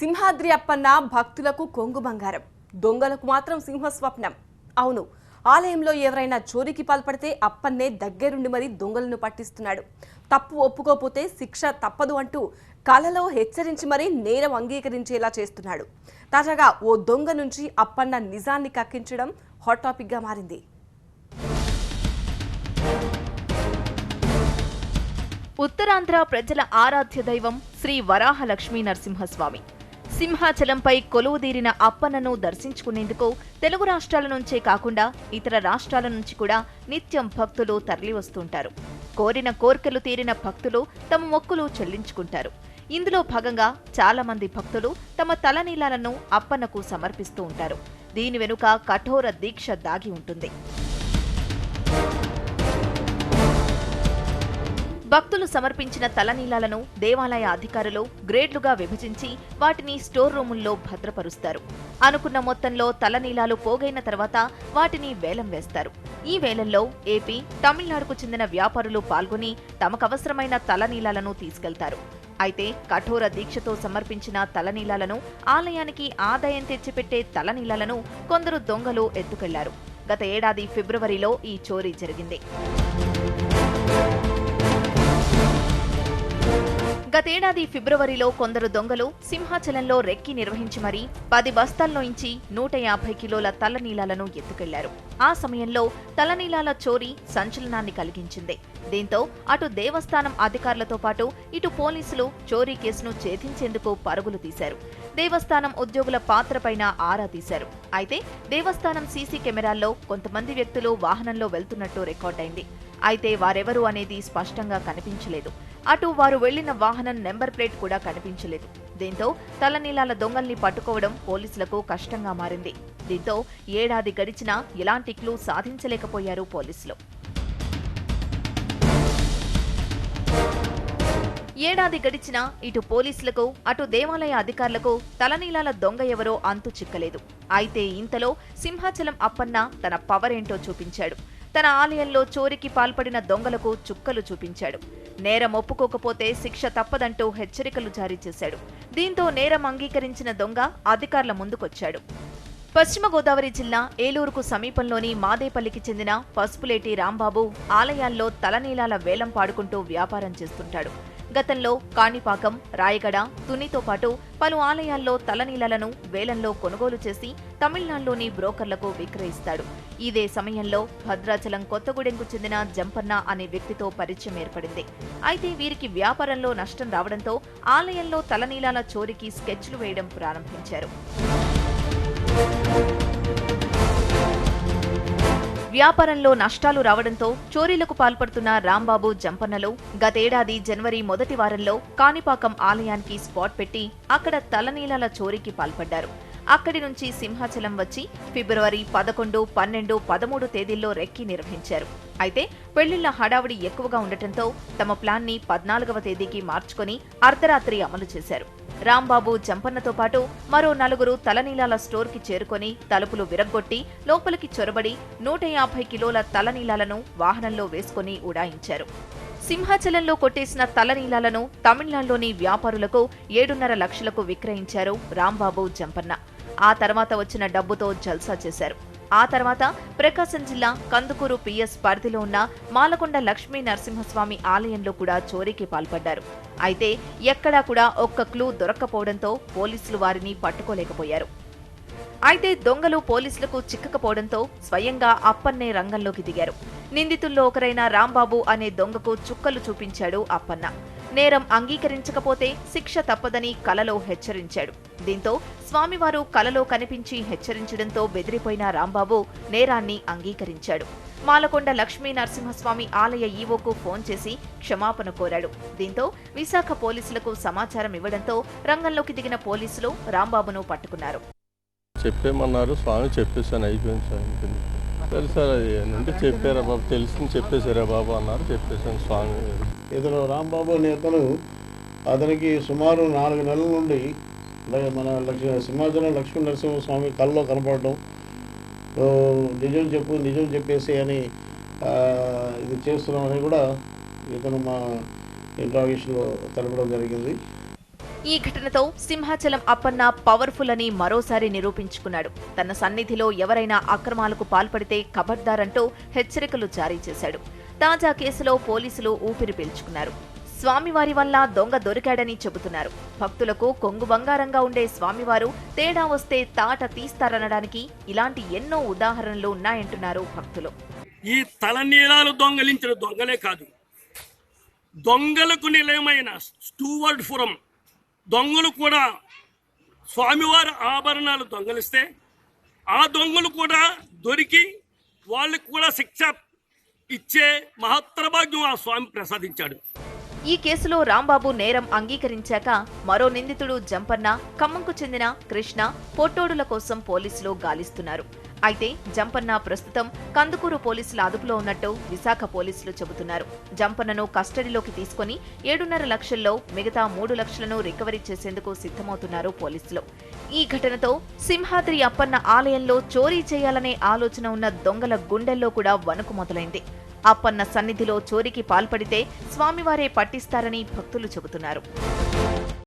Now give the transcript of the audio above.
సింహాద్రి అప్పన్న భక్తులకు కొంగు బంగారం, దొంగలకు మాత్రం సింహస్వప్నం. అవును, ఆలయంలో ఎవరైనా చోరీకి పాల్పడితే అప్పన్నే దగ్గరుండి మరీ దొంగలను పట్టిస్తున్నాడు. తప్పు ఒప్పుకోపోతే శిక్ష తప్పదు అంటూ కలలో హెచ్చరించి మరీ నేరం అంగీకరించేలా చేస్తున్నాడు. తాజాగా ఓ దొంగ నుంచి అప్పన్న నిజాన్ని కక్కించడం హాట్ టాపిక్ గా మారింది. ఉత్తరాంధ్ర ప్రజల ఆరాధ్య దైవం శ్రీ వరాహ లక్ష్మీ నరసింహస్వామి. సింహాచలంపై కొలువుదీరిన అప్పన్నను దర్శించుకునేందుకు తెలుగు రాష్ట్రాల నుంచే కాకుండా ఇతర రాష్ట్రాల నుంచి కూడా నిత్యం భక్తులు తరలివస్తుంటారు. కోరిన కోర్కెలు తీరిన భక్తులు తమ మొక్కులు చెల్లించుకుంటారు. ఇందులో భాగంగా చాలా మంది భక్తులు తమ తలనీలాలను అప్పన్నకు సమర్పిస్తూ ఉంటారు. దీని వెనుక కఠోర దీక్ష దాగి ఉంటుంది. భక్తులు సమర్పించిన తలనీలాలను దేవాలయ అధికారులు గ్రేడ్లుగా విభజించి వాటిని స్టోర్ రూముల్లో భద్రపరుస్తారు. అనుకున్న మొత్తంలో తలనీలాలు పోగైన తర్వాత వాటిని వేలం వేస్తారు. ఈ వేలంలో ఏపీ, తమిళనాడుకు చెందిన వ్యాపారులు పాల్గొని తమకవసరమైన తలనీలాలను తీసుకెళ్తారు. అయితే కఠోర దీక్షతో సమర్పించిన తలనీలాలను, ఆలయానికి ఆదాయం తెచ్చిపెట్టే తలనీలాలను కొందరు దొంగలు ఎత్తుకెళ్లారు. గత ఏడాది ఫిబ్రవరిలో ఈ చోరీ జరిగింది. గతేడాది ఫిబ్రవరిలో కొందరు దొంగలు సింహాచలంలో రెక్కి నిర్వహించి మరీ 10 బస్తాల్లోంచి 150 కిలోల తలనీలాలను ఎత్తుకెళ్లారు. ఆ సమయంలో తలనీలాల చోరీ సంచలనాన్ని కలిగించింది. దీంతో అటు దేవస్థానం అధికారులతో పాటు ఇటు పోలీసులు చోరీ కేసును ఛేదించేందుకు పరుగులు తీశారు. దేవస్థానం ఉద్యోగుల పాత్రపైన ఆరా తీశారు. అయితే దేవస్థానం సీసీ కెమెరాల్లో కొంతమంది వ్యక్తులు వాహనంలో వెళ్తున్నట్టు రికార్డైంది. అయితే వారెవరు అనేది స్పష్టంగా కనిపించలేదు. అటు వారు వెళ్లిన వాహనం నెంబర్ ప్లేట్ కూడా కనిపించలేదు. దీంతో తలనీలాల దొంగల్ని పట్టుకోవడం పోలీసులకు కష్టంగా మారింది. దీంతో ఏడాది గడిచినా ఎలాంటి క్లూ సాధించలేకపోయారు పోలీసులు. ఏడాది గడిచినా ఇటు పోలీసులకు అటు దేవాలయ అధికారులకు తలనీలాల దొంగ ఎవరో అంతు చిక్కలేదు. అయితే ఇంతలో సింహాచలం అప్పన్న తన పవర్ ఏంటో చూపించాడు. తన ఆలయంలో చోరీకి పాల్పడిన దొంగలకు చుక్కలు చూపించాడు. నేరం ఒప్పుకోకపోతే శిక్ష తప్పదంటూ హెచ్చరికలు జారీ చేశాడు. దీంతో నేరం అంగీకరించిన దొంగ అధికారుల ముందుకొచ్చాడు. పశ్చిమ గోదావరి జిల్లా ఏలూరుకు సమీపంలోని మాదేపల్లికి చెందిన పసుపులేటి రాంబాబు ఆలయాల్లో తలనీలాల వేలం పాడుకుంటూ వ్యాపారం చేస్తుంటాడు. గతంలో కాణిపాకం, రాయగడ, తునితో పాటు పలు ఆలయాల్లో తలనీలాలను వేలంలో కొనుగోలు చేసి తమిళనాడులోని బ్రోకర్లకు విక్రయిస్తాడు. ఇదే సమయంలో భద్రాచలం కొత్తగూడెంకు చెందిన జంపన్న అనే వ్యక్తితో పరిచయం ఏర్పడింది. అయితే వీరికి వ్యాపారంలో నష్టం రావడంతో ఆలయంలో తలనీలాల చోరీకి స్కెచ్లు వేయడం ప్రారంభించారు. వ్యాపారంలో నష్టాలు రావడంతో చోరీలకు పాల్పడుతున్న రాంబాబు, జంపన్నలు గతేడాది జనవరి మొదటి వారంలో కాణిపాకం ఆలయానికి స్పాట్ పెట్టి అక్కడ తలనీలాల చోరీకి పాల్పడ్డారు. అక్కడి నుంచి సింహాచలం వచ్చి ఫిబ్రవరి 11, 12, 13 తేదీల్లో రెక్కి నిర్వహించారు. అయితే పెళ్లిళ్ల హడావుడి ఎక్కువగా ఉండటంతో తమ ప్లాన్ని 14వ తేదీకి మార్చుకొని అర్ధరాత్రి అమలు చేశారు. రాంబాబు, జంపన్నతో పాటు మరో 4 తలనీలాల స్టోర్కి చేరుకొని తలుపులు విరగ్గొట్టి లోపలికి చొరబడి 150 కిలోల తలనీలాలను వాహనంలో వేసుకుని ఉడాయించారు. సింహాచలంలో కొట్టేసిన తలనీలాలను తమిళనాడులోని వ్యాపారులకు 7.5 లక్షలకు విక్రయించారు రాంబాబు, జంపన్న. ఆ తర్వాత వచ్చిన డబ్బుతో జల్సా చేశారు. ఆ తర్వాత ప్రకాశం జిల్లా కందుకూరు పిఎస్ పరిధిలో ఉన్న మాలకొండ లక్ష్మీ నరసింహస్వామి ఆలయంలో కూడా చోరీకి పాల్పడ్డారు. అయితే ఎక్కడా కూడా ఒక్క క్లూ దొరక్కపోవడంతో పోలీసులు వారిని పట్టుకోలేకపోయారు. అయితే దొంగలు పోలీసులకు చిక్కకపోవడంతో స్వయంగా అప్పన్నే రంగంలోకి దిగారు. నిందితుల్లో ఒకరైన రాంబాబు అనే దొంగకు చుక్కలు చూపించాడు అప్పన్న. నేరం అంగీకరించకపోతే శిక్ష తప్పదని కలలో హెచ్చరించాడు. దీంతో స్వామివారు కలలో కనిపించి హెచ్చరించడంతో బెదిరిపోయిన రాంబాబు నేరాన్ని అంగీకరించాడు. మాలకొండ లక్ష్మీ నరసింహస్వామి ఆలయ ఈవోకు ఫోన్ చేసి క్షమాపణ కోరాడు. దీంతో విశాఖ పోలీసులకు సమాచారం ఇవ్వడంతో రంగంలోకి దిగిన పోలీసులు రాంబాబును పట్టుకున్నారు. చెప్పేమన్నారు, స్వామి చెప్పేసాను, అయిపోయింది సార్. సరే సార్, అది అంటే చెప్పారా బాబు, తెలిసింది చెప్పేశారా బాబు అన్నారు. చెప్పేశాను స్వామి. ఇతను రాంబాబు అనే అతనికి సుమారు 4 నెలల నుండి మన సింహాచలం లక్ష్మీ నరసింహస్వామి కళ్ళలో కనపడటం, నిజం చెప్పేసి అని ఇది చేస్తున్నామని కూడా ఇతను మా ఇంట్రాగేషన్లో తెలపడం జరిగింది. ఈ ఘటనతో సింహాచలం అప్పన్న పవర్ఫుల్ అని మరోసారి నిరూపించుకున్నాడు. తన సన్నిధిలో ఎవరైనా అక్రమాలకు పాల్పడితే ఖబర్దారంటూ హెచ్చరికలు జారీ చేశాడు. తాజా కేసులో పోలీసులు ఊపిరి పీల్చుకున్నారు. స్వామివారి వల్ల దొంగ దొరికాడని చెబుతున్నారు. భక్తులకు కొంగు బంగారంగా ఉండే స్వామివారు తేడా వస్తే తాట తీస్తారనడానికి ఇలాంటి ఎన్నో ఉదాహరణలు ఉన్నాయంటున్నారు భక్తులు. ఈ తలనీలాలు దొంగలించిన దొంగలే కాదు, దొంగలకు నిలయమైన స్టూవర్డ్పురం దొంగలు కూడా స్వామివారి ఆభరణాలు దొంగలిస్తే ఆ దొంగలు కూడా దొరికి వాళ్ళకు కూడా శిక్ష ఇచ్చే మహత్తర భాగ్యం ఆ స్వామి ప్రసాదించాడు. ఈ కేసులో రాంబాబు నేరం అంగీకరించాక మరో నిందితుడు జంపన్న, ఖమ్మంకు చెందిన కృష్ణ, పొట్టోడుల కోసం పోలీసులు గాలిస్తున్నారు. అయితే జంపన్న ప్రస్తుతం కందుకూరు పోలీసుల అదుపులో ఉన్నట్టు విశాఖ పోలీసులు చెబుతున్నారు. జంపన్నను కస్టడీలోకి తీసుకుని 7.5 లక్షల్లో మిగతా 3 లక్షలను రికవరీ చేసేందుకు సిద్ధమవుతున్నారు పోలీసులు. ఈ ఘటనతో సింహాద్రి అప్పన్న ఆలయంలో చోరీ చేయాలనే ఆలోచన ఉన్న దొంగల గుండెల్లో కూడా వణుకు మొదలైంది. అప్పన్న సన్నిధిలో చోరీకి పాల్పడితే స్వామివారే పట్టిస్తారని భక్తులు చెబుతున్నారు.